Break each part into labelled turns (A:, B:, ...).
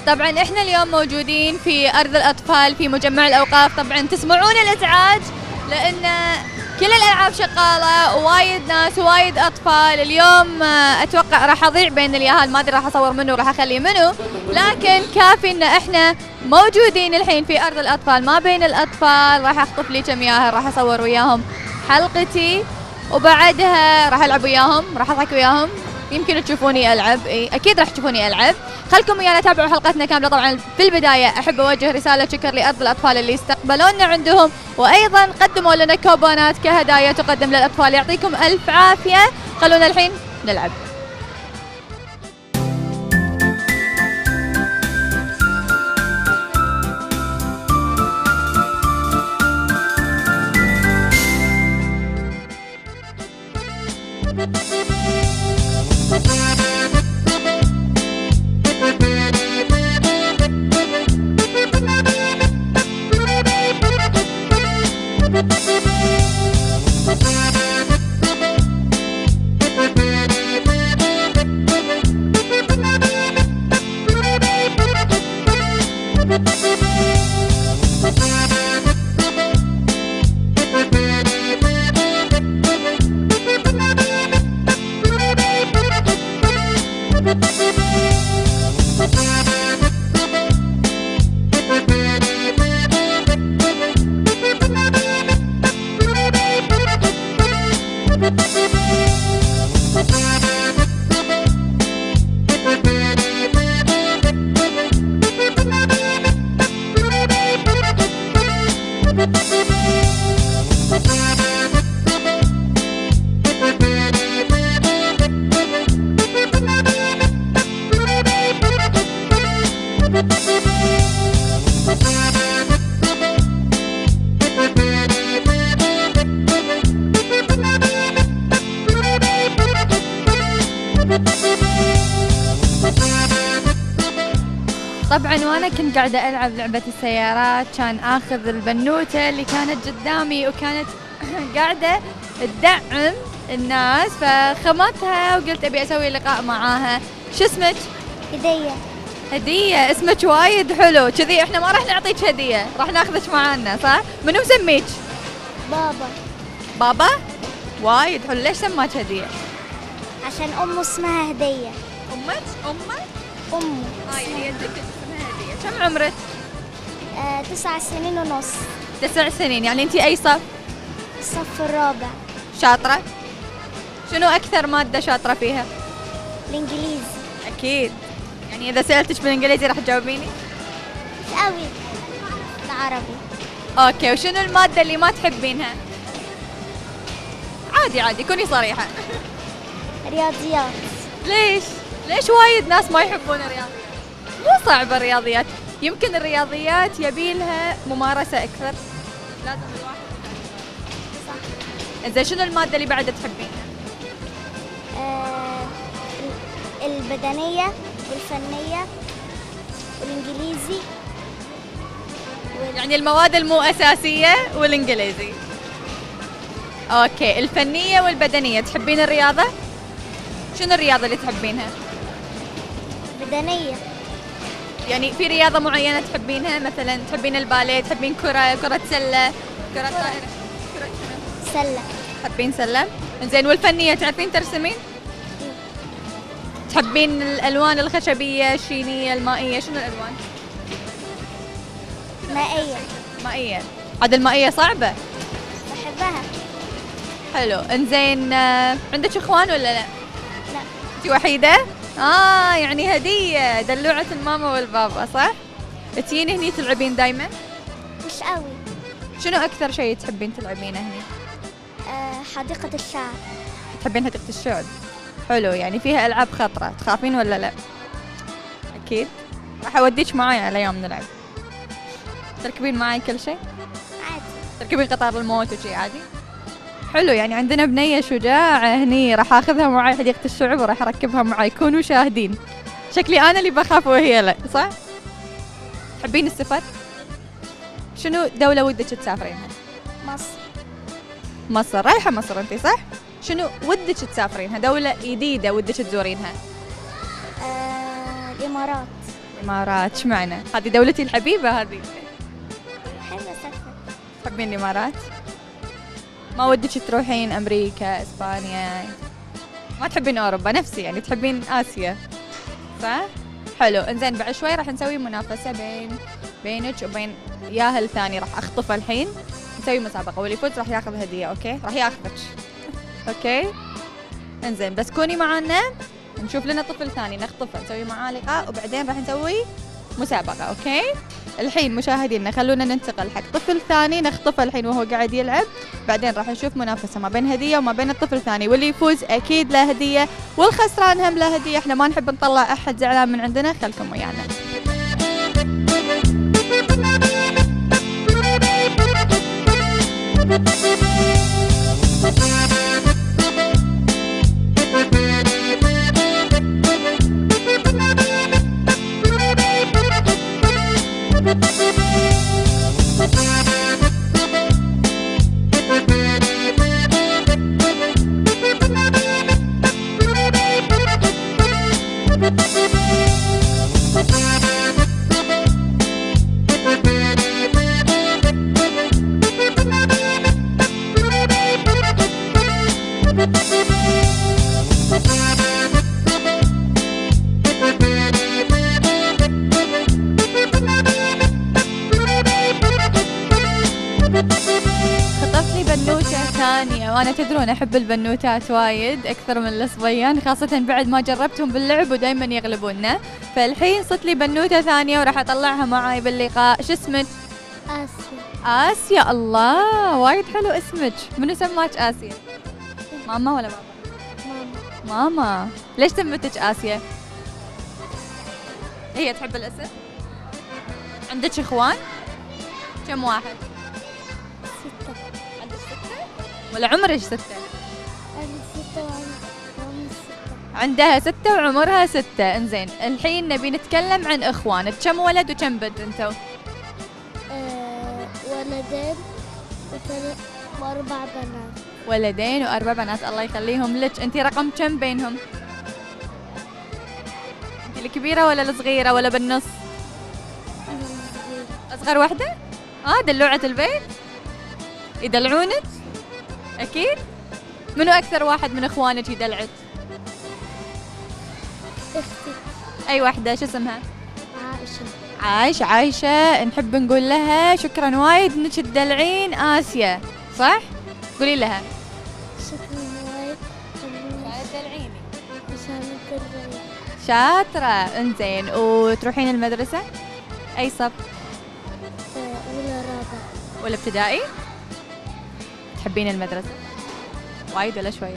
A: طبعا احنا اليوم موجودين في أرض الأطفال في مجمع الأوقاف. طبعا تسمعون الإزعاج لأن كل الألعاب شغالة، وايد ناس وايد أطفال. اليوم أتوقع راح أضيع بين الياهال، ما أدري راح أصور منه وراح أخلي منه، لكن كافي إن احنا موجودين الحين في أرض الأطفال ما بين الأطفال. راح أخطف لي كم ياهل، راح أصور وياهم حلقتي وبعدها راح ألعب وياهم، راح أضحك وياهم. يمكن تشوفوني ألعب، أكيد راح تشوفوني ألعب. خلكم ويانا تابعوا حلقتنا كاملة. طبعا في البداية أحب أوجه رسالة شكر لأرض الأطفال اللي استقبلونا عندهم، وأيضا قدموا لنا كوبونات كهدايا تقدم للأطفال. يعطيكم ألف عافية. خلونا الحين نلعب. طبعا وانا كنت قاعدة العب لعبة السيارات كان اخذ البنوتة اللي كانت قدامي وكانت قاعدة تدعم الناس، فخمتها وقلت ابي اسوي لقاء معاها. شو اسمك؟
B: هدية.
A: هدية، اسمك وايد حلو كذي. احنا ما راح نعطيك هدية، راح ناخذك معانا صح؟ منو مسميك؟
B: بابا.
A: بابا؟ وايد حلو. ليش سماك هدية؟
B: عشان أمه اسمها هدية.
A: أمك؟ أمك؟
B: أمه.
A: هي جدك اسمها هدية. كم عمرك؟
B: 9 سنين ونص.
A: 9 سنين، يعني انتي اي صف؟
B: الصف الرابع.
A: شاطرة؟ شنو أكثر مادة شاطرة فيها؟
B: الإنجليزي.
A: أكيد، يعني إذا سألتش بالإنجليزي راح تجاوبيني؟
B: مش قوي. العربي.
A: أوكي، وشنو المادة اللي ما تحبينها؟ عادي عادي كوني صريحة.
B: رياضيات.
A: ليش؟ ليش وايد ناس ما يحبون الرياضيات؟ مو صعبة الرياضيات، يمكن الرياضيات يبيلها ممارسة أكثر. لازم الواحد صح. إذا شنو المادة اللي بعد تحبينها؟
B: البدنية والفنية والإنجليزي
A: يعني المواد المو أساسية والإنجليزي. أوكي، الفنية والبدنية. تحبين الرياضة؟ شنو الرياضة اللي تحبينها؟
B: بدنية.
A: يعني في رياضة معينة تحبينها؟ مثلا تحبين الباليه، تحبين كرة سلة، كرة طائرة؟ كرة
B: سلة.
A: تحبين سلة؟ إنزين، والفنية تعرفين ترسمين؟ تحبين الألوان الخشبية، الشينية، المائية؟ شنو الألوان؟
B: مائية.
A: مائية. عاد المائية صعبة.
B: بحبها.
A: حلو. إنزين، عندك إخوان ولا لا؟
B: لا.
A: أنتِ وحيدة؟ يعني هدية دلوعة الماما والبابا صح؟ تجين هني تلعبين دايما؟
B: مش قوي.
A: شنو أكثر شيء تحبين تلعبينه هني؟
B: حديقة الشعب.
A: تحبين حديقة الشعب؟ حلو، يعني فيها ألعاب خطرة، تخافين ولا لا؟ أكيد. راح أوديك معاي على يوم نلعب. تركبين معاي كل شيء؟
B: عادي.
A: تركبين قطار الموت وشي عادي؟ حلو، يعني عندنا بنية شجاعة هني، راح اخذها معي حديقة الشعب وراح اركبها معي. كونوا شاهدين، شكلي انا اللي بخاف وهي لا، صح؟ تحبين السفر؟ شنو دولة ودك تسافرينها؟
B: مصر.
A: مصر، رايحة مصر أنت صح؟ شنو ودك تسافرينها؟ دولة جديدة ودك تزورينها؟
B: الإمارات.
A: الإمارات، إيش معنى؟ هذه دولتي الحبيبة هذه.
B: أحب أسافر.
A: تحبين الإمارات؟ ما ودك تروحين أمريكا، إسبانيا؟ ما تحبين أوروبا نفسي يعني، تحبين آسيا صح؟ حلو، انزين بعد شوي راح نسوي منافسة بينك وبين ياهل ثاني، راح أخطفه الحين، نسوي مسابقة واللي يفوز راح ياخذ هدية. أوكي؟ راح ياخذك. أوكي؟ انزين بس كوني معانا، نشوف لنا طفل ثاني نخطفه، نسوي معاه لقاء وبعدين راح نسوي مسابقة. أوكي؟ الحين مشاهدينا خلونا ننتقل حق طفل ثاني نخطفه الحين وهو قاعد يلعب، بعدين راح نشوف منافسة ما بين هدية وما بين الطفل الثاني، واللي يفوز أكيد له هدية والخسران هم له هدية. احنا ما نحب نطلع أحد زعلان من عندنا، خلكم ويانا. وأنا تدرون أحب البنوتات وايد أكثر من الصبيان، خاصة بعد ما جربتهم باللعب ودايما يغلبوننا. فالحين صرت لي بنوتة ثانية وراح أطلعها معاي باللقاء. شو اسمك؟
B: آسيا.
A: آسيا، الله وايد حلو اسمك. منو سماك آسيا؟ ماما ولا بابا؟ ماما. ليش سمتك آسيا؟ هي تحب الاسم؟ عندك إخوان؟ كم واحد؟
B: 6.
A: عندك 6؟ ولا عمرك 6؟
B: عندي 6 وعمري 6.
A: عندها 6 وعمرها 6. انزين الحين نبي نتكلم عن اخوانك، كم ولد وكم بنت انتو؟
B: ولدين و4 بنات.
A: ولدين و4 بنات، الله يخليهم لك. انتي رقم كم بينهم؟ انتي الكبيرة ولا الصغيرة ولا بالنص؟ اصغر واحدة؟ دلوعة البيت؟ يدلعونك؟ اكيد؟ منو اكثر واحد من اخوانك يدلعك؟
B: اختي.
A: اي واحدة؟ شو اسمها؟
B: عائشة.
A: عايشة نحب نقول لها شكرا وايد انك تدلعين آسيا، صح؟ قولي لها
B: شكرا وايد.
A: تدلعيني.
B: عشان كل
A: شاطرة. انزين وتروحين المدرسة؟ اي صف؟
B: ولا رابع.
A: ولا ابتدائي؟ تحبين المدرسة؟ وايد ولا شوية؟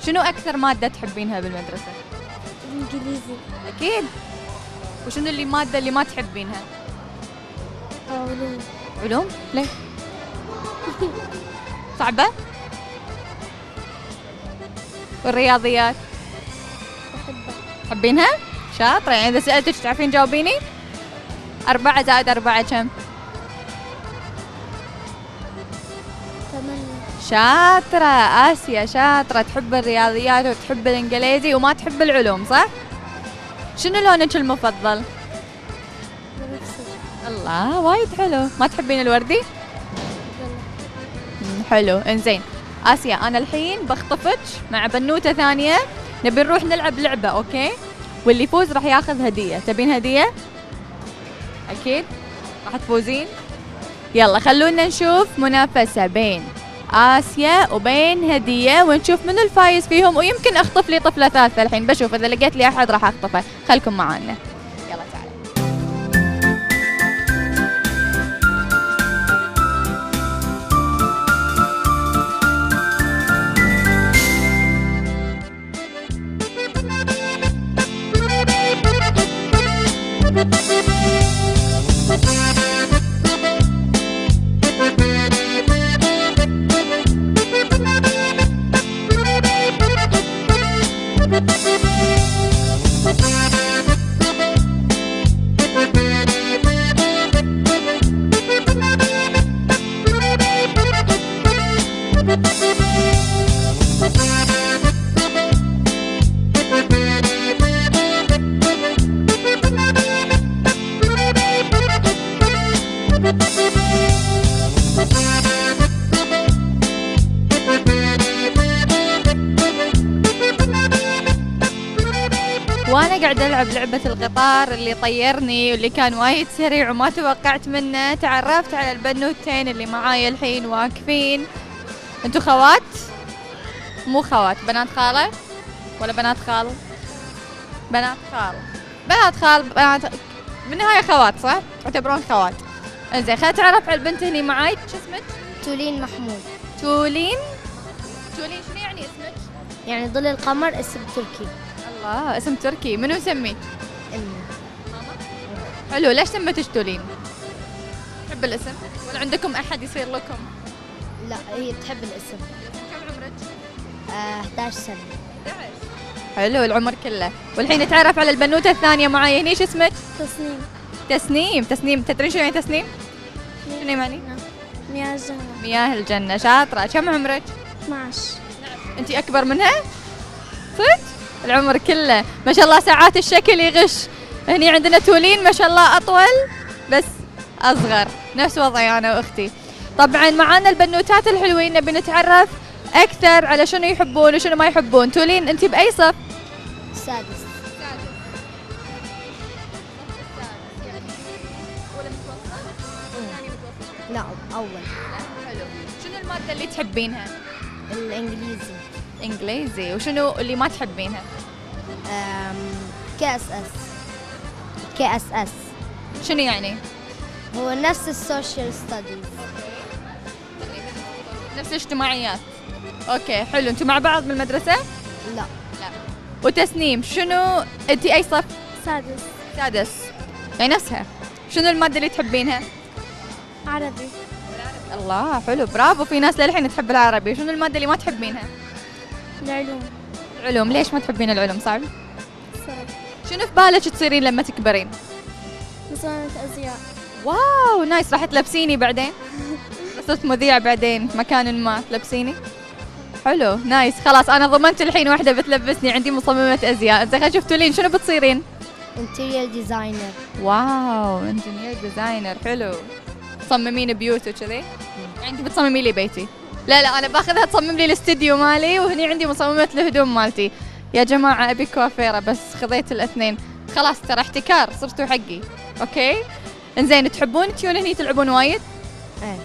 A: شنو أكثر مادة تحبينها بالمدرسة؟
B: الإنجليزي.
A: أكيد. وشنو المادة اللي ما تحبينها؟
B: علوم.
A: علوم؟ ليه؟ صعبة؟ والرياضيات؟
B: بحبها.
A: تحبينها؟ شاطرة. يعني إذا سألتك تعرفين جاوبيني؟ 4 زائد 4 كم؟
B: 8.
A: شاطرة آسيا، شاطرة. تحب الرياضيات وتحب الإنجليزي وما تحب العلوم، صح؟ شنو لونك المفضل؟
B: بنفسجي.
A: الله وايد حلو. ما تحبين الوردي؟ حلو. انزين آسيا، أنا الحين بخطفك مع بنوتة ثانية، نبي نروح نلعب لعبة. أوكي؟ واللي يفوز راح ياخذ هدية. تبين هدية؟ أكيد؟ راح تفوزين؟ يلا خلونا نشوف منافسة بين آسيا وبين هدية ونشوف منو الفايز فيهم، ويمكن أخطف لي طفلة ثالثة الحين، بشوف إذا لقيت لي أحد راح أخطفه. خلكم معانا. يلا تعالوا. قاعدة ألعب لعبة القطار اللي طيرني واللي كان وايد سريع وما توقعت منه. تعرفت على البنوتين اللي معاي الحين واقفين. انتو خوات؟ مو خوات، بنات خالة ولا بنات خال؟ بنات خال. بنات خال، بنات بالنهاية خوات صح؟ تعتبرون خوات. انزين خلينا نتعرف على البنت اللي معاي. شو اسمك؟
B: تولين محمود.
A: تولين؟ تولين شنو يعني اسمك؟
B: يعني ظل القمر اسم تركي.
A: الله، اسم تركي. منو سميك؟
B: أمي.
A: حلو، ليش سميتش تولين؟ تحب الاسم؟ ولا عندكم أحد يصير لكم؟
B: لا هي تحب الاسم.
A: كم عمرك؟
B: 11 سنة.
A: 11. حلو العمر كله. والحين نتعرف على البنوتة الثانية معاي هني. شو اسمك؟
B: تصنيم.
A: تسنيم. تسنيم، تدرين شنو يعني تسنيم؟ شنو يعني؟
B: مياه الجنة.
A: مياه الجنة. شاطرة. كم عمرك؟
B: 12.
A: أنتي أكبر منها؟ صدق؟ العمر كله ما شاء الله. ساعات الشكل يغش. هني عندنا تولين ما شاء الله أطول بس أصغر، نفس وضعي أنا وأختي. طبعا معانا البنوتات الحلوين، نبي نتعرف أكثر على شنو يحبون وشنو ما يحبون. تولين أنتي بأي صف؟
B: سادس. لا أول.
A: حلو. شنو المادة اللي تحبينها؟
B: الإنجليزي.
A: إنجليزي. وشنو اللي ما تحبينها؟
B: كي اس اس. كي اس اس
A: شنو يعني؟
B: هو نفس السوشيال ستاديز.
A: نفس الاجتماعيات. اوكي حلو. انتم مع بعض بالمدرسة؟
B: لا.
A: لا. وتسنيم شنو انتي اي صف؟
B: سادس.
A: سادس. يعني نفسها. شنو المادة اللي تحبينها؟
B: عربي.
A: الله حلو، برافو. في ناس للحين تحب العربي. شنو المادة اللي ما تحبينها؟
B: العلوم.
A: العلوم. ليش ما تحبين العلوم؟ صعب؟
B: صعب.
A: شنو في بالك تصيرين لما تكبرين؟
B: مصنعة أزياء.
A: واو نايس. راح تلبسيني بعدين؟ صرت مذيع بعدين مكان ما تلبسيني؟ حلو نايس. خلاص انا ضمنت الحين واحدة بتلبسني. عندي مصممة ازياء. زين خلينا نشوف تولين شنو بتصيرين؟
B: انتيريور ديزاينر.
A: واو انجينير ديزاينر. حلو. تصممين بيوت وكذي؟ يعني انت بتصممي لي بيتي؟ لا لا انا باخذها تصمم لي الاستديو مالي، وهني عندي مصممة الهدوم مالتي. يا جماعة ابي كوافيرة بس خذيت الاثنين. خلاص ترى احتكار صرتوا حقي. اوكي انزين تحبون تجون هني تلعبون وايد؟
B: ايه.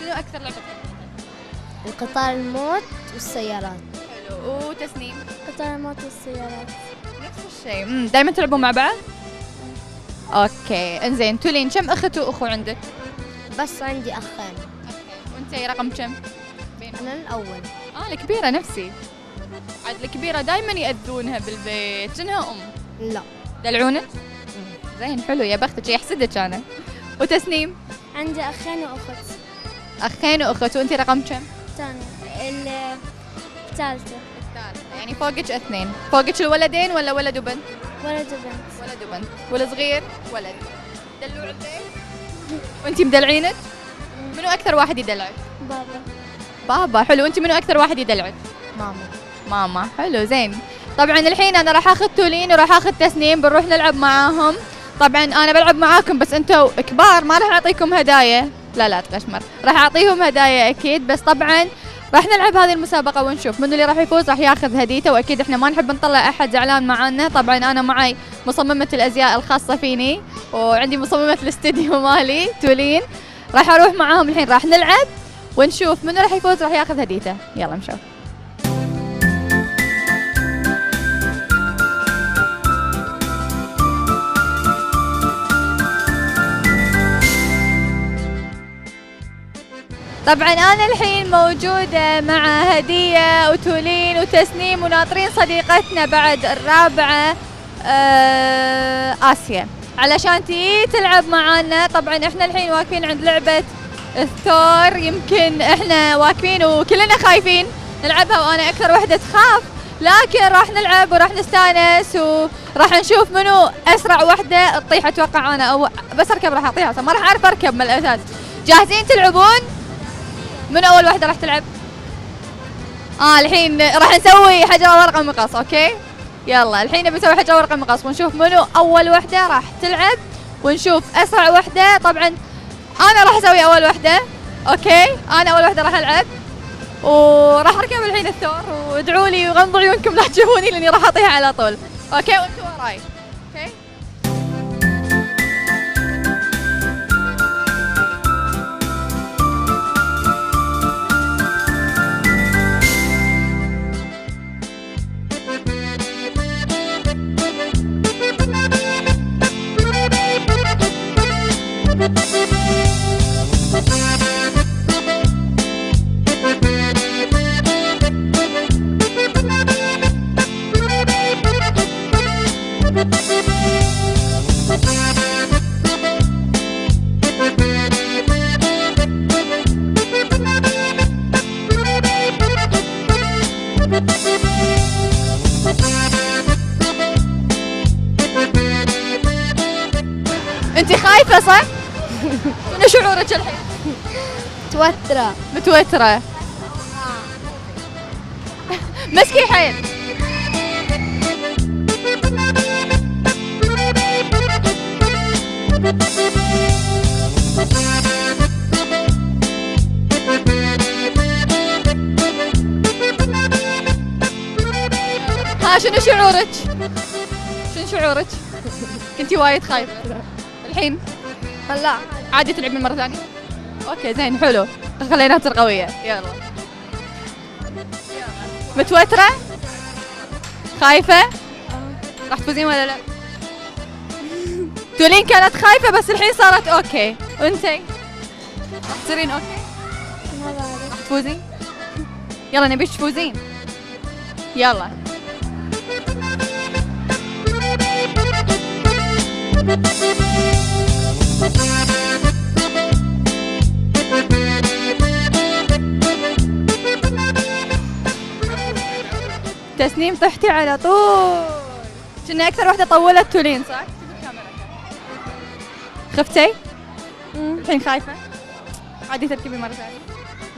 A: شنو اكثر لعبة؟
B: القطار الموت والسيارات.
A: حلو. وتسنيم؟
B: قطار الموت والسيارات.
A: نفس الشيء. دائما تلعبون مع بعض؟ اوكي انزين تولين كم اخت واخو عندك؟
B: بس عندي أخين.
A: وانتي رقم كم؟
B: أنا الأول.
A: الكبيرة نفسي. عاد الكبيرة دائما يأذونها بالبيت. شنها أم؟
B: لا.
A: دلعونك؟ زين حلو يا بختك، يحسدك أنا. وتسنيم؟
B: عندي أخين وأخت.
A: أخين وأخت. وأنتي رقم كم؟
B: الثانية. الثالثة.
A: يعني فوقك اثنين. فوقك الولدين ولا ولد وبنت؟
B: ولد وبنت.
A: ولد وبنت. والصغير ولد. دلوع البيت؟ وأنتي مدلعينك؟ منو أكثر واحد يدلعك؟
B: بابا.
A: بابا. حلو. وأنتي منو أكثر واحد يدلعك؟
B: ماما.
A: ماما. حلو زين. طبعا الحين انا راح اخذ تولين وراح اخذ تسنيم بنروح نلعب معاهم. طبعا انا بلعب معاكم بس انتوا كبار ما راح اعطيكم هدايا. لا تقشمر. راح اعطيهم هدايا اكيد. بس طبعا راح نلعب هذه المسابقة ونشوف منو اللي راح يفوز راح ياخذ هديته. واكيد احنا ما نحب نطلع احد زعلان معانا. طبعا انا معي مصممة الازياء الخاصة فيني وعندي مصممة الاستديو مالي تولين. راح اروح معاهم الحين راح نلعب ونشوف منو راح يفوز راح ياخذ هديته. يلا نشوف. طبعا انا الحين موجودة مع هدية وتولين وتسنيم وناطرين صديقتنا بعد الرابعة آسيا علشان تيجي تلعب معانا. طبعا احنا الحين واقفين عند لعبة الثور. يمكن احنا واقفين وكلنا خايفين نلعبها وانا اكثر وحدة تخاف، لكن راح نلعب وراح نستانس وراح نشوف منو اسرع وحدة تطيح. اتوقع انا او بس اركب راح اطيح اصلا ما راح اعرف اركب من الاساس. جاهزين تلعبون؟ من اول واحدة راح تلعب؟ الحين راح نسوي حجر ورقة مقص. اوكي يلا الحين بنسوي حجر ورقة مقص ونشوف منو اول واحدة راح تلعب ونشوف اسرع واحدة. طبعا انا راح اسوي اول واحدة. اوكي انا اول واحدة راح العب وراح اركب الحين الثور. وادعوا لي وغمضوا عيونكم لا تشوفوني لاني راح اطيح على طول. اوكي وانتوا وراي. اوكي انت خايفة صح؟ شنو شعورك الحين؟
B: متوترة.
A: متوترة. مسكي حيل. ها شنو شعورك؟ شنو شعورك؟ كنتي وايد خايفة. الحين
B: لا
A: عادي تلعبين مرة ثانية؟ اوكي زين حلو، خليناها تصير قوية. يلا متوترة؟ خايفة؟ راح تفوزين ولا لا؟ تولين كانت خايفة بس الحين صارت اوكي، وانتي؟ راح تصيرين اوكي؟
B: ما بعرف.
A: راح تفوزين؟ يلا نبيش تفوزين. يلا تسنيم طحتي على طول. كنا اكثر واحدة طولت تولين صح؟ خفتي؟ الحين خايفة؟ عادي تركبي مرة ثانية؟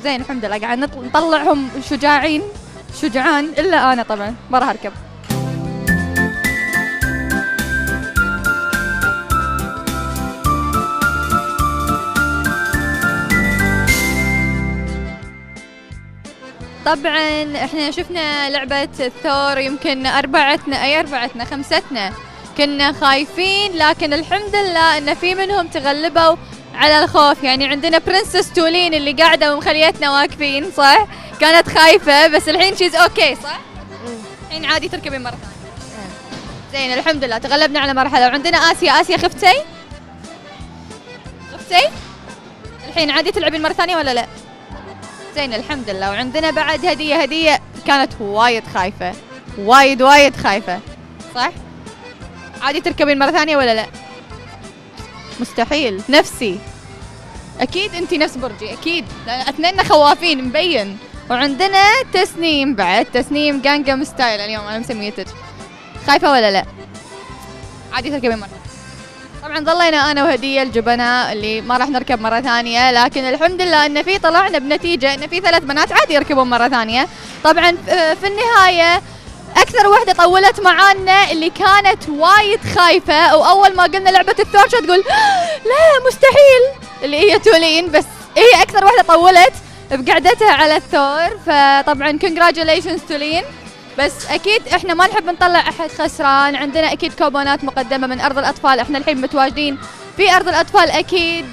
A: زين الحمد لله قاعد نطلعهم شجعان الا انا طبعا ما راح اركب. طبعا احنا شفنا لعبة الثور، يمكن خمستنا كنا خايفين، لكن الحمد لله ان في منهم تغلبوا على الخوف. يعني عندنا برنسس تولين اللي قاعدة ومخليتنا واقفين صح؟ كانت خايفة بس الحين شيز اوكي صح؟ الحين عادي تركبين مرة ثانية. زين الحمد لله تغلبنا على مرحلة. وعندنا آسيا خفتي؟ الحين عادي تلعبين مرة ثانية ولا لا؟ زين الحمد لله. وعندنا بعد هدية كانت وايد خايفة، وايد خايفة صح؟ عادي تركبين مرة ثانية ولا لا؟ مستحيل. نفسي أكيد أنتي نفس برجي أكيد، لأن اثنين خوافين مبين. وعندنا تسنيم بعد، تسنيم جانجام ستايل اليوم أنا مسميتك. خايفة ولا لا؟ عادي تركبين مرة. طبعا ظلينا انا وهدية الجبناء اللي ما راح نركب مرة ثانية، لكن الحمد لله ان في طلعنا بنتيجة ان في 3 بنات عادي يركبون مرة ثانية. طبعا في النهاية اكثر وحدة طولت معانا اللي كانت وايد خايفة، واول ما قلنا لعبة الثور تقول لا مستحيل، اللي هي تولين، بس هي اكثر وحدة طولت بقعدتها على الثور. فطبعا كونجراتيوليشنز تولين. بس اكيد احنا ما نحب نطلع احد خسران، عندنا اكيد كوبونات مقدمه من ارض الاطفال. احنا الحين متواجدين في ارض الاطفال اكيد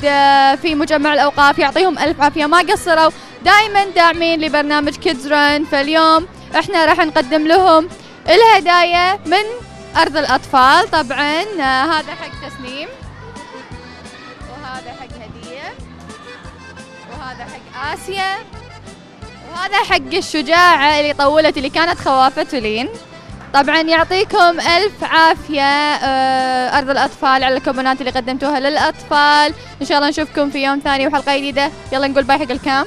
A: في مجمع الاوقاف، يعطيهم الف عافيه ما قصروا، دائما داعمين لبرنامج كيدز ران. فاليوم احنا راح نقدم لهم الهدايا من ارض الاطفال. طبعا هذا حق تسنيم، وهذا حق هديه، وهذا حق آسيا، وهذا حق الشجاعة اللي طولت اللي كانت خوافة تولين. طبعا يعطيكم ألف عافية أرض الأطفال على الكوبونات اللي قدمتوها للأطفال. إن شاء الله نشوفكم في يوم ثاني وحلقة جديدة. يلا نقول باي حق الكام.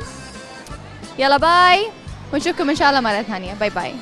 A: يلا باي، ونشوفكم إن شاء الله مرة ثانية. باي باي.